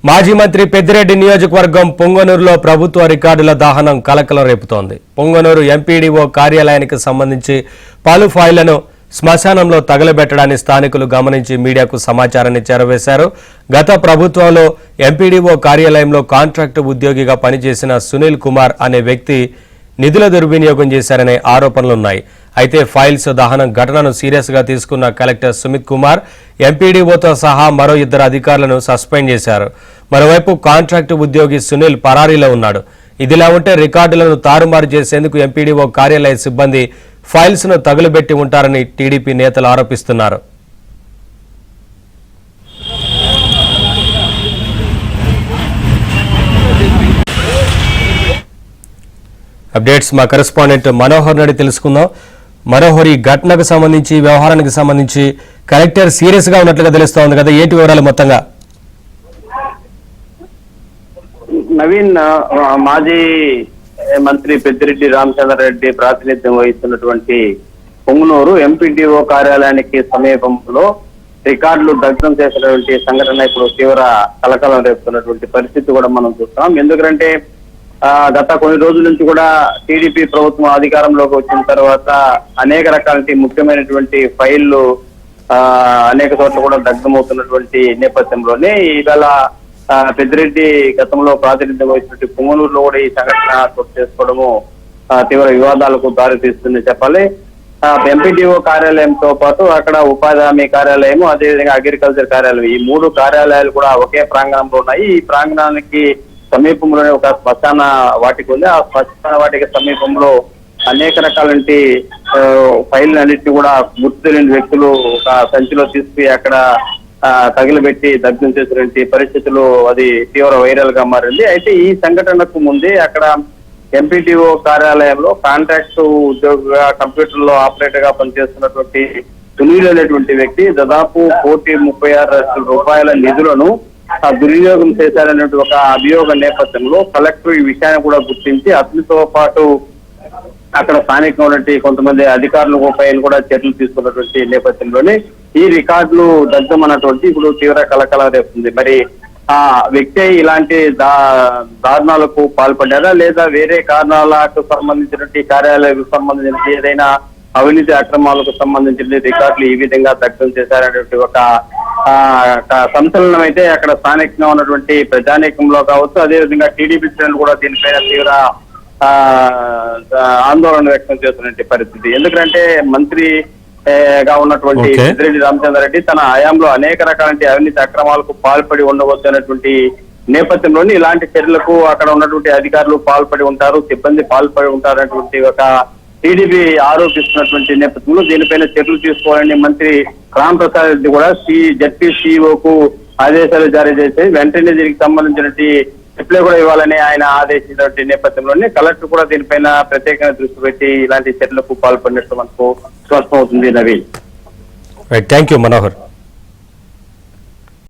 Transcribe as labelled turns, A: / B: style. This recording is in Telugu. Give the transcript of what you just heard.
A: మాజీ మంత్రి పెద్దిరెడ్డి నియోజకవర్గం పొంగనూరులో ప్రభుత్వ రికార్డుల దహనం కలకలం రేపుతోంది. పొంగనూరు ఎంపీడీఓ కార్యాలయానికి సంబంధించి పలు ఫైళ్లను శ్మశానంలో తగలబెట్టడాన్ని స్థానికులు గమనించి మీడియాకు సమాచారాన్ని చేరవేశారు. గత ప్రభుత్వంలో ఎంపీడీఓ కార్యాలయంలో కాంట్రాక్టు ఉద్యోగిగా పనిచేసిన సునీల్ కుమార్ అనే వ్యక్తి నిధుల దుర్వినియోగం చేశారనే ఆరోపణలున్నాయి. అయితే ఫైల్స్ దహనం ఘటనను సీరియస్ గా తీసుకున్న కలెక్టర్ సుమిత్ కుమార్ ఎంపీడీఓతో సహా మరో 2 అధికారులను సస్పెండ్ చేశారు. మరోవైపు కాంట్రాక్టు ఉద్యోగి సునీల్ పరారీలో ఉన్నాడు. ఇదిలా ఉంటే రికార్డులను తారుమారు చేసేందుకు ఎంపీడీఓ కార్యాలయ సిబ్బంది ఫైల్స్ ను తగులుబెట్టి ఉంటారని టీడీపీ నేతలు ఆరోపిస్తున్నారు. అప్డేట్స్ మా కరెస్పాండెంట్ మనోహర్ నడి తెలుసుకుందాం. మనోహర్, ఈ ఘటనకు సంబంధించి వ్యవహారానికి సంబంధించి కలెక్టర్ సీరియస్ గా ఉన్నట్లుగా తెలుస్తోంది కదా, ఏంటి వివరాలు మొత్తంగా?
B: నవీన్, మాజీ మంత్రి పెద్దిరెడ్డి రామచంద్రారెడ్డి ప్రాతినిధ్యం వహిస్తున్నటువంటి పొంగనూరు ఎంపీడీఓ కార్యాలయానికి సమీపంలో రికార్డులు దగ్ధం చేసినటువంటి సంఘటన ఇప్పుడు తీవ్ర కలకలం రేపుతున్నటువంటి పరిస్థితి కూడా మనం చూస్తున్నాం. ఎందుకంటే గత కొన్ని రోజుల నుంచి కూడా టీడీపీ ప్రభుత్వం అధికారంలోకి వచ్చిన తర్వాత అనేక రకాల ముఖ్యమైనటువంటి ఫైళ్లు అనేక చోట్ల కూడా దగ్ధమవుతున్నటువంటి నేపథ్యంలోనే ఈవేళ పెద్దిరెడ్డి గతంలో ప్రాతినిధ్యం వహించినటువంటి పొంగనూరులో కూడా ఈ సంఘటన చోటు చేసుకోవడము తీవ్ర వివాదాలకు దారి తీస్తుంది చెప్పాలి. ఎంపీడీఓ కార్యాలయంతో పాటు అక్కడ ఉపాధి హామీ కార్యాలయం, అదేవిధంగా అగ్రికల్చర్ కార్యాలయం, ఈ 3 కార్యాలయాలు కూడా ఒకే ప్రాంగణంలో ఉన్నాయి. ఈ ప్రాంగణానికి సమీపంలోనే ఒక శ్మశాన వాటిక ఉంది. ఆ శ్మశాన వాటిక సమీపంలో అనేక రకాలంటి ఫైల్ అన్నింటినీ కూడా గుర్తు తెలియని వ్యక్తులు ఒక సంచిలో తీసుకుని అక్కడ తగిలిబెట్టి దగ్ధం చేసినటువంటి పరిస్థితులు అది తీవ్ర వైరల్ గా మారింది. అయితే ఈ సంఘటనకు ముందే అక్కడ ఎంపీడీఓ కార్యాలయంలో కాంట్రాక్ట్ ఉద్యోగిగా కంప్యూటర్ లో ఆపరేటర్ గా పనిచేస్తున్నటువంటి సునీల్ అనేటువంటి వ్యక్తి దాదాపు 1,36 లక్షల రూపాయల నిధులను దుర్వినియోగం చేశారనేటువంటి ఒక అభియోగ నేపథ్యంలో కలెక్టర్ ఈ విషయాన్ని కూడా గుర్తించి అతనితో పాటు అక్కడ స్థానికంగా ఉన్నటువంటి కొంతమంది అధికారుల పైన కూడా చర్యలు తీసుకున్నటువంటి నేపథ్యంలోనే ఈ రికార్డులు దగ్ధం అన్నటువంటి ఇప్పుడు తీవ్ర కలకలం రేపుతుంది. మరి ఆ వ్యక్తి ఇలాంటి దారుణాలకు పాల్పడ్డారా, లేదా వేరే కారణాలకు సంబంధించినటువంటి కార్యాలయాలకు సంబంధించి ఏదైనా అవినీతి అక్రమాలకు సంబంధించిన రికార్డులు ఈ విధంగా దగ్ధం చేశారనేటువంటి ఒక సంచలనం అయితే అక్కడ స్థానికంగా ఉన్నటువంటి ప్రజానీకంలో కావచ్చు, అదేవిధంగా టీడీపీ శ్రేణులు కూడా దీనిపైన తీవ్ర ఆందోళన వ్యక్తం చేస్తున్నటువంటి పరిస్థితి. ఎందుకంటే మంత్రిగా ఉన్నటువంటి పెద్దిరెడ్డి రామచంద్రారెడ్డి తన హయాంలో అనేక రకాల అవినీతి అక్రమాలకు పాల్పడి ఉండవచ్చు అనేటువంటి నేపథ్యంలోని ఇలాంటి చర్యలకు అక్కడ ఉన్నటువంటి అధికారులు పాల్పడి ఉంటారు, సిబ్బంది పాల్పడి ఉంటారు అనేటువంటి ఒక టీడీపీ ఆరోపిస్తున్నటువంటి నేపథ్యంలో దీనిపైన చర్యలు తీసుకోవాలని మంత్రి రాంప్రసాద్ రెడ్డి కూడా జడ్పీ సిఇఓకు ఆదేశాలు జారీ చేసి వెంటనే దీనికి సంబంధించినటువంటి రిప్లై కూడా ఇవ్వాలని ఆయన ఆదేశించినటువంటి నేపథ్యంలోనే కలెక్టర్ కూడా దీనిపైన ప్రత్యేకంగా దృష్టి పెట్టి ఇలాంటి చర్యలకు పాల్పడినట్టు మనకు స్పష్టమవుతుంది. Naveen,
A: thank you Manohar.